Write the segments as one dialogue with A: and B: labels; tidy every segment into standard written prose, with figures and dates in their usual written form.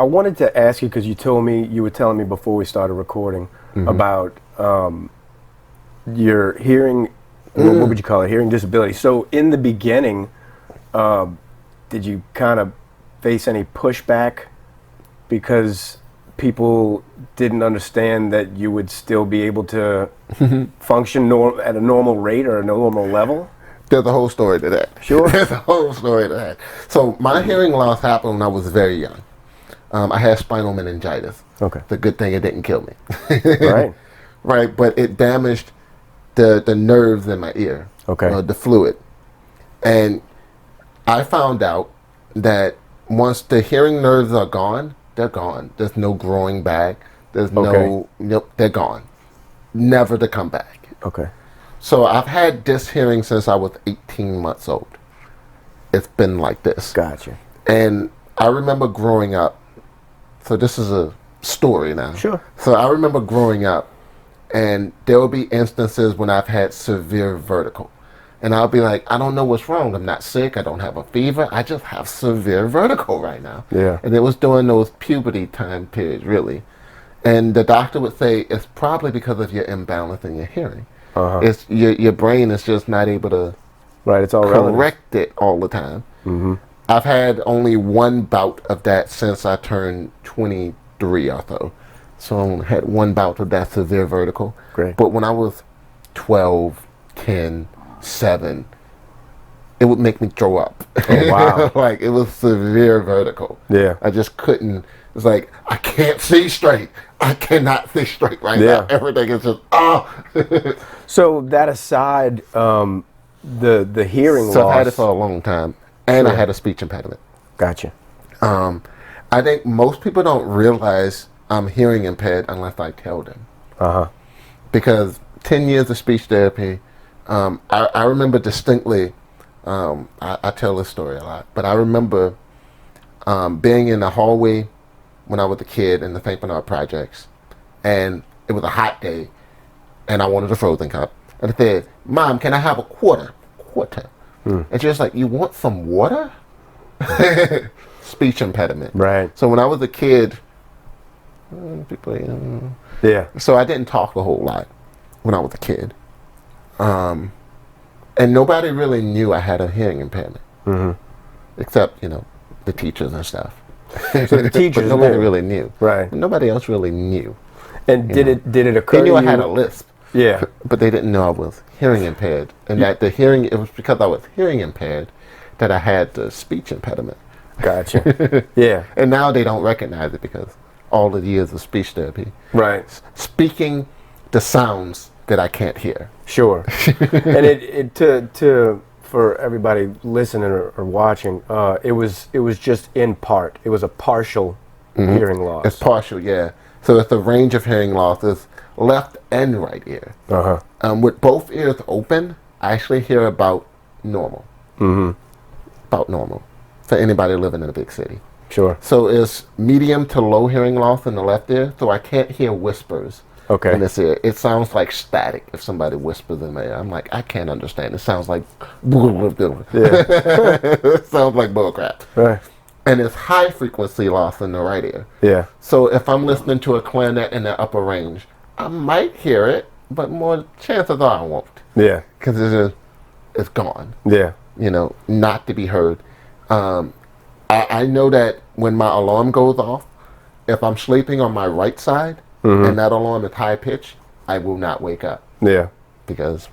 A: I wanted to ask you, because you were telling me before we started recording about your hearing, what would you call it, hearing disability. So in the beginning, did you kind of face any pushback because people didn't understand that you would still be able to function at a normal rate or a normal level?
B: There's a whole story to that.
A: Sure.
B: There's a whole story to that. So my hearing loss happened when I was very young. I had spinal meningitis.
A: Okay.
B: The good thing it didn't kill me.
A: Right.
B: Right, but it damaged the nerves in my ear.
A: Okay.
B: The fluid. And I found out that once the hearing nerves are gone, they're gone. There's no growing back. There's nope, they're gone. Never to come back.
A: Okay.
B: So I've had this hearing since I was 18 months old. It's been like this.
A: Gotcha.
B: And I remember growing up, so this is a story now.
A: Sure.
B: So I remember growing up, and there will be instances when I've had severe vertigo. And I'll be like, I don't know what's wrong. I'm not sick. I don't have a fever. I just have severe vertigo right now.
A: Yeah.
B: And it was during those puberty time periods, really. And the doctor would say, it's probably because of your imbalance in your hearing. It's your brain is just not able to
A: it's all
B: correct it all the time. I've had only one bout of that since I turned 23 or so. So I only had one bout of that severe vertigo.
A: Great.
B: But when I was 12, 10, 7, it would make me throw up.
A: Oh, wow.
B: Like, it was severe vertigo.
A: Yeah.
B: I just couldn't. It's like, I can't see straight. I cannot see straight right now. Everything is just,
A: So that aside, the hearing loss.
B: So I've had it for a long time. And I had a speech impediment.
A: Gotcha.
B: I think most people don't realize I'm hearing impaired unless I tell them. Because 10 years of speech therapy, I remember distinctly, I tell this story a lot, but I remember being in the hallway when I was a kid in the St. Bernard projects, and it was a hot day, and I wanted a frozen cup. And I said, Mom, can I have a quarter? And she was like, you want some water? Speech impediment.
A: Right.
B: So when I was a kid, so I didn't talk a whole lot when I was a kid. And nobody really knew I had a hearing impairment. Except, the teachers and stuff.
A: So the teachers
B: but nobody really knew.
A: Right.
B: And nobody else really knew.
A: And did it occur
B: They knew
A: to
B: I
A: you?
B: had a lisp.
A: Yeah.
B: But they didn't know I was hearing impaired. And that the hearing, it was because I was hearing impaired that I had the speech impediment.
A: Gotcha. Yeah.
B: And now they don't recognize it because all the years of speech therapy.
A: Right.
B: Speaking the sounds that I can't hear.
A: Sure. And it for everybody listening or watching, it was just in part. It was a partial hearing loss.
B: It's partial, yeah. So it's a range of hearing loss. It's left and right ear. With both ears open, I actually hear about normal. About normal for anybody living in a big city.
A: Sure.
B: So it's medium to low hearing loss in the left ear, so I can't hear whispers.
A: Okay.
B: In this ear. It sounds like static if somebody whispers in my ear. I'm like, I can't understand. It sounds like it sounds like bullcrap.
A: Right.
B: And it's high frequency loss in the right ear.
A: Yeah.
B: So if I'm listening to a clarinet in the upper range, I might hear it, but more chances are I won't.
A: Yeah.
B: Because it's gone.
A: Yeah.
B: Not to be heard. I know that when my alarm goes off, if I'm sleeping on my right side and that alarm is high pitched, I will not wake up. Yeah. Because,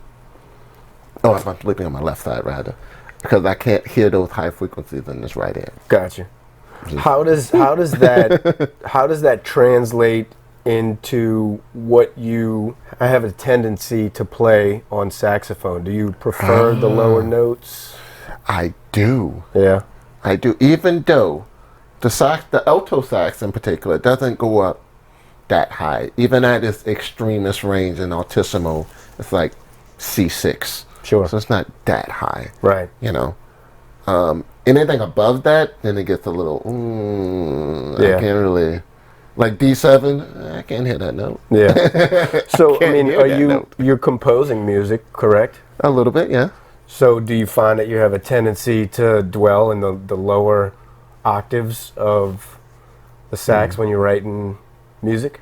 B: if I'm sleeping on my left side rather, because I can't hear those high frequencies in this right ear.
A: Gotcha. How does that translate into what I have a tendency to play on saxophone? Do you prefer the lower notes?
B: I do.
A: Yeah.
B: I do, even though the alto sax in particular doesn't go up that high. Even at its extremest range in altissimo, it's like C6.
A: Sure.
B: So it's not that high.
A: Right.
B: Anything above that, then it gets a little, I can't really, like D7, I can't hear that note.
A: Yeah. So, you're composing music, correct?
B: A little bit, yeah.
A: So do you find that you have a tendency to dwell in the lower octaves of the sax when you're writing music?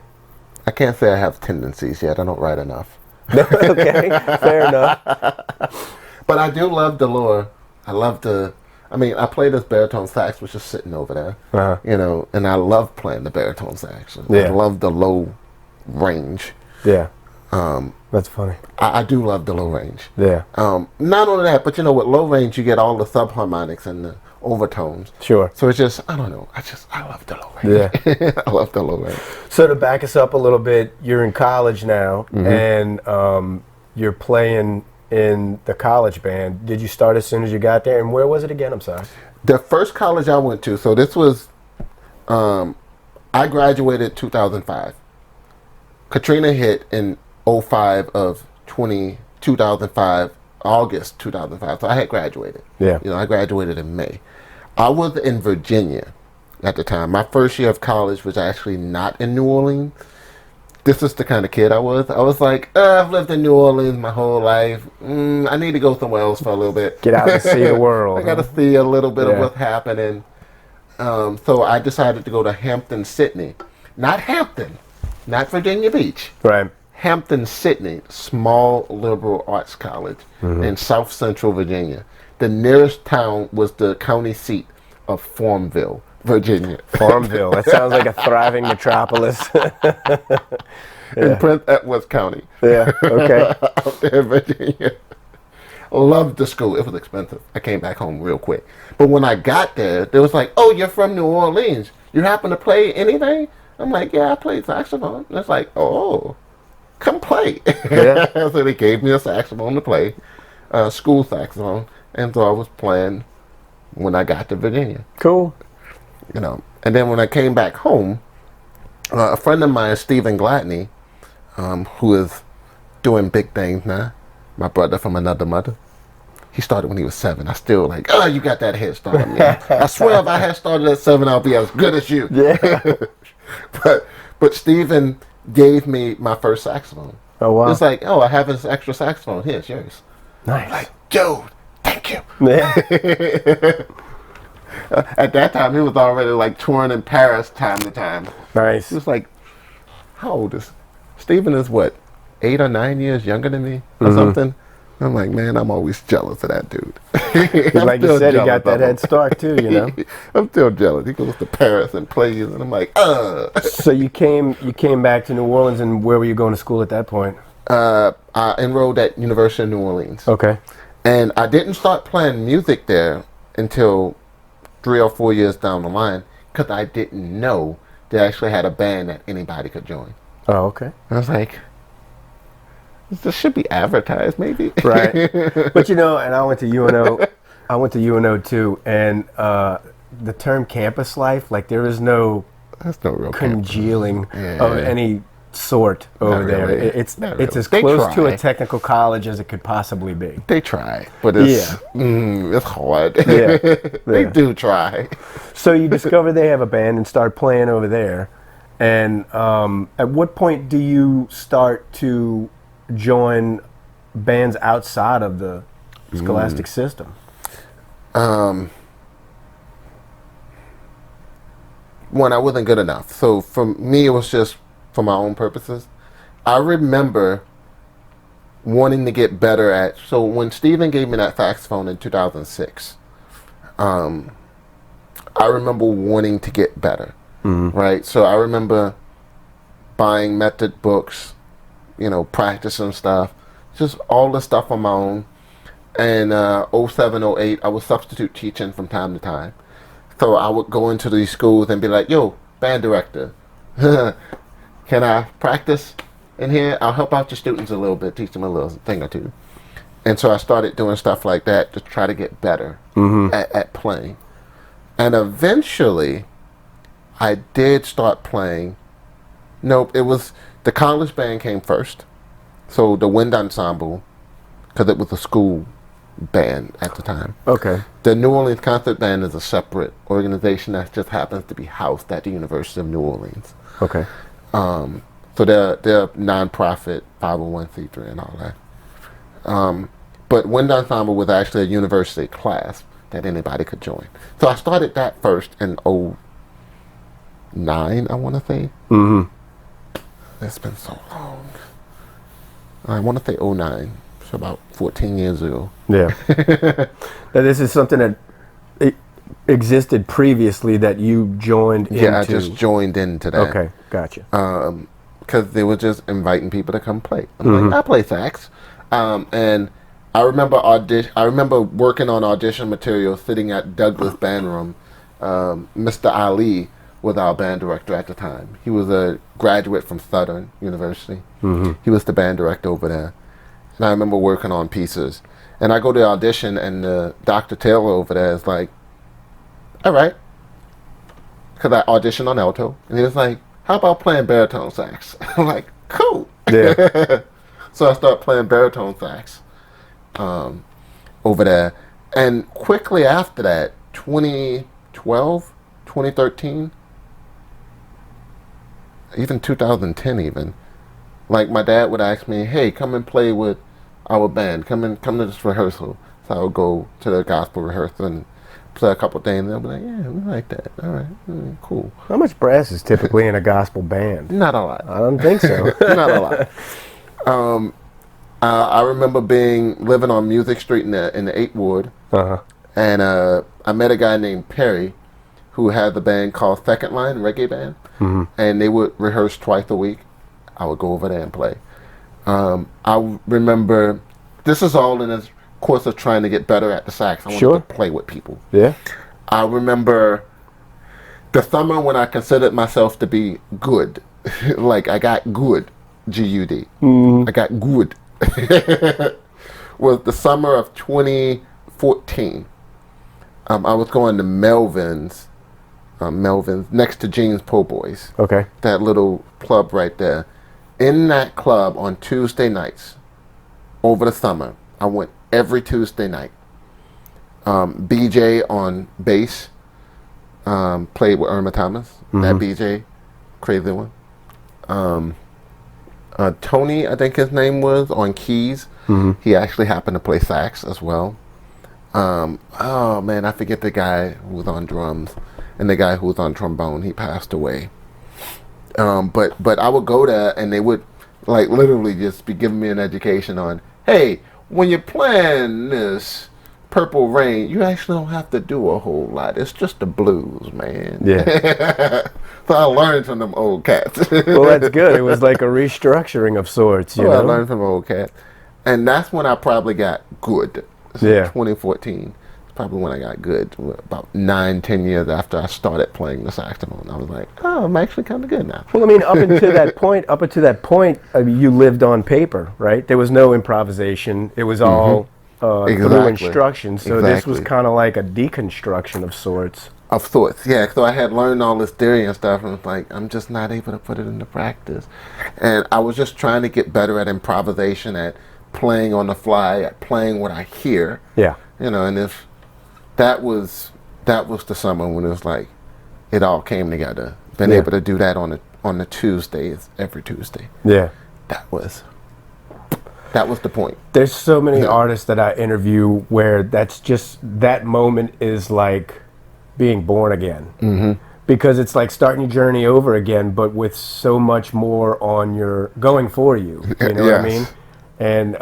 B: I can't say I have tendencies yet. I don't write enough.
A: Okay, fair enough.
B: But I do love the lore. I love the. I mean, I play this baritone sax, which is sitting over there. You know, and I love playing the baritone sax. I love the low range.
A: Yeah. That's funny.
B: I do love the low range.
A: Yeah.
B: Not only that, but you know, with low range, you get all the subharmonics and the overtones.
A: Sure.
B: So it's just, I don't know. I love the low range. Yeah. I love the low range.
A: So to back us up a little bit, you're in college now, and you're playing in the college band. Did you start as soon as you got there? And where was it again? I'm sorry.
B: The first college I went to, so this was, I graduated 2005. Katrina hit in 05 of 2005, August 2005. So I had graduated.
A: Yeah.
B: You know, I graduated in May. I was in Virginia at the time. My first year of college was actually not in New Orleans. This is the kind of kid I was. I was like, I've lived in New Orleans my whole life. I need to go somewhere else for a little bit.
A: Get out and see the world.
B: I got to see a little bit of what's happening. So I decided to go to Hampton, Sidney. Not Hampton. Not Virginia Beach.
A: Right.
B: Hampton, Sidney, small liberal arts college in South Central Virginia. The nearest town was the county seat of Farmville, Virginia.
A: Farmville. That sounds like a thriving metropolis.
B: In Prince Edward County.
A: Yeah, okay.
B: Out there in Virginia. Loved the school. It was expensive. I came back home real quick. But when I got there, they was like, oh, you're from New Orleans. You happen to play anything? I'm like, yeah, I played saxophone. And it's like, oh, come play. Yeah. So they gave me a saxophone to play, school saxophone. And so I was playing when I got to Virginia.
A: Cool.
B: You know, and then when I came back home, a friend of mine, Stephen Gladney, who is doing big things now, my brother from another mother, he started when he was 7. I still like, oh, you got that head start on me. I swear if I had started at 7, I'll be as good as you.
A: Yeah.
B: But Stephen gave me my first saxophone.
A: Oh, wow.
B: It's like, oh, I have this extra saxophone. Here's yours.
A: Nice.
B: Like, dude, thank you.
A: Yeah.
B: At that time, he was already like touring in Paris time to time.
A: Nice.
B: He was like, how old is Stephen? Is what, 8 or 9 years younger than me or something? I'm like, man, I'm always jealous of that dude.
A: Like you said, he got that head start too, you know.
B: I'm still jealous. He goes to Paris and plays, and I'm like,
A: So you came back to New Orleans, and where were you going to school at that point?
B: I enrolled at University of New Orleans.
A: Okay.
B: And I didn't start playing music there until 3 or 4 years down the line, because I didn't know they actually had a band that anybody could join.
A: Oh, okay.
B: I was like, this should be advertised, maybe.
A: Right. But you know, and I went to UNO. I went to UNO too, and the term campus life, like there is no
B: That's no real
A: congealing of any sort over there.
B: Really.
A: It's
B: Not really.
A: as
B: They
A: close to
B: try.
A: a technical college as it could possibly be.
B: They try, but it's it's hard.
A: Yeah.
B: They do try.
A: So you discover they have a band and start playing over there. And at what point do you start to join bands outside of the scholastic system?
B: One, I wasn't good enough. So for me, it was just for my own purposes. I remember wanting to get better at. So when Stephen gave me that saxophone in 2006, I remember wanting to get better. Right. So I remember buying method books, you know, practicing stuff, just all the stuff on my own. And 07, 08, I was substitute teaching from time to time. So I would go into these schools and be like, yo, band director, can I practice in here? I'll help out your students a little bit, teach them a little thing or two. And so I started doing stuff like that to try to get better at playing. And eventually, I did start playing. Nope, it was the college band came first. So the wind ensemble, because it was a school band at the time.
A: Okay.
B: The New Orleans Concert Band is a separate organization that just happens to be housed at the University of New Orleans.
A: Okay.
B: So they're non-profit 501c3 and all that. But wind ensemble was actually a university class that anybody could join. So I started that first in 2009, I want to say.
A: Mm-hmm.
B: It's been so long. I want to say 2009. So about 14 years ago.
A: Yeah. Now this is something that existed previously that you joined into.
B: Yeah, I just joined into that.
A: Okay, gotcha.
B: Because they were just inviting people to come play. I'm like, I play sax. And I remember working on audition material, sitting at Douglas Band Room. Mr. Ali was our band director at the time. He was a graduate from Southern University. Mm-hmm. He was the band director over there. And I remember working on pieces. And I go to the audition, and Dr. Taylor over there is like, all right. Because I auditioned on alto. And he was like, how about playing baritone sax? I'm like, cool.
A: Yeah.
B: So I started playing baritone sax over there. And quickly after that, 2012, 2013, even 2010 even, like my dad would ask me, hey, come and play with our band. Come to this rehearsal. So I would go to the gospel rehearsal and play a couple things. And they'll be like, yeah, we like that. All right, cool.
A: How much brass is typically in a gospel band?
B: Not a lot.
A: I don't think so.
B: Not a lot. I remember living on Music Street in the 8th Ward.
A: Uh-huh.
B: And I met a guy named Perry who had the band called Second Line, reggae band. Mm-hmm. And they would rehearse twice a week. I would go over there and play. I remember, this is all in the course of trying to get better at the sax. I wanted to play with people.
A: Yeah.
B: I remember the summer when I considered myself to be good. Like I got good, G-U-D. I got good. Was the summer of 2014. I was going to Melvin's, next to Jean's Po' Boys.
A: Okay.
B: That little club right there. In that club on Tuesday nights, over the summer, I went every Tuesday night. BJ on bass, played with Irma Thomas. Mm-hmm. That BJ, crazy one. Tony, I think his name was, on keys. Mm-hmm. He actually happened to play sax as well. Oh man, I forget the guy who was on drums and the guy who was on trombone. He passed away. But I would go there and they would like literally just be giving me an education on, hey, when you're playing this Purple Rain, you actually don't have to do a whole lot. It's just the blues, man.
A: Yeah.
B: So I learned from them old cats.
A: Well, that's good. It was like a restructuring of sorts, you know?
B: I learned from old cats. And that's when I probably got good.
A: Yeah.
B: 2014. Probably when I got good, about 9-10 years after I started playing the saxophone. I was like, oh, I'm actually kind of good now.
A: Well, I mean, up until that point, you lived on paper, right? There was no improvisation. It was all through instructions. So this was kind of like a deconstruction of sorts.
B: Yeah. So I had learned all this theory and stuff, and it's like, I'm just not able to put it into practice. And I was just trying to get better at improvisation, at playing on the fly, at playing what I hear.
A: Yeah.
B: You know, and if that was the summer when it was like it all came together. Been able to do that on the Tuesdays, every Tuesday.
A: Yeah.
B: That was the point.
A: There's so many artists that I interview where that's just, that moment is like being born again. Mm-hmm. Because it's like starting your journey over again, but with so much more on your going for you. You know what I mean? And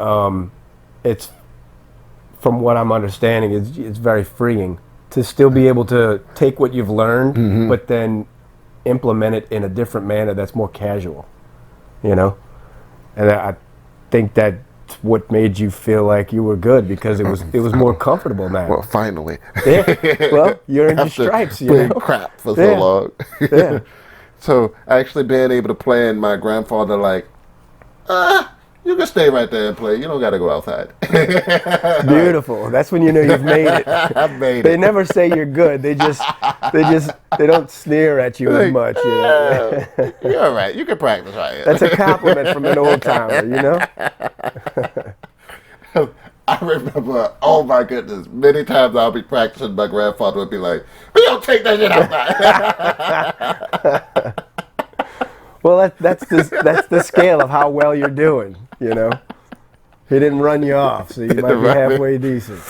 A: it's, from what I'm understanding, it's very freeing to still be able to take what you've learned, but then implement it in a different manner that's more casual, you know? And I think that's what made you feel like you were good, because it was more comfortable now.
B: Well, finally.
A: Yeah. Well, you're in your stripes, you know?
B: Crap for so long.
A: Yeah.
B: So actually being able to play, and my grandfather like, you can stay right there and play. You don't got to go outside.
A: Beautiful. That's when you know you've made it.
B: I've made it.
A: They never say you're good. They don't sneer at you as much. You know?
B: You're all right. You can practice right here.
A: That's a compliment from an old timer, you know?
B: I remember, oh my goodness, many times I'll be practicing, my grandfather would be like, "We don't take that shit outside."
A: Well, that's the scale of how well you're doing, you know? He didn't run you off, so you might be halfway decent.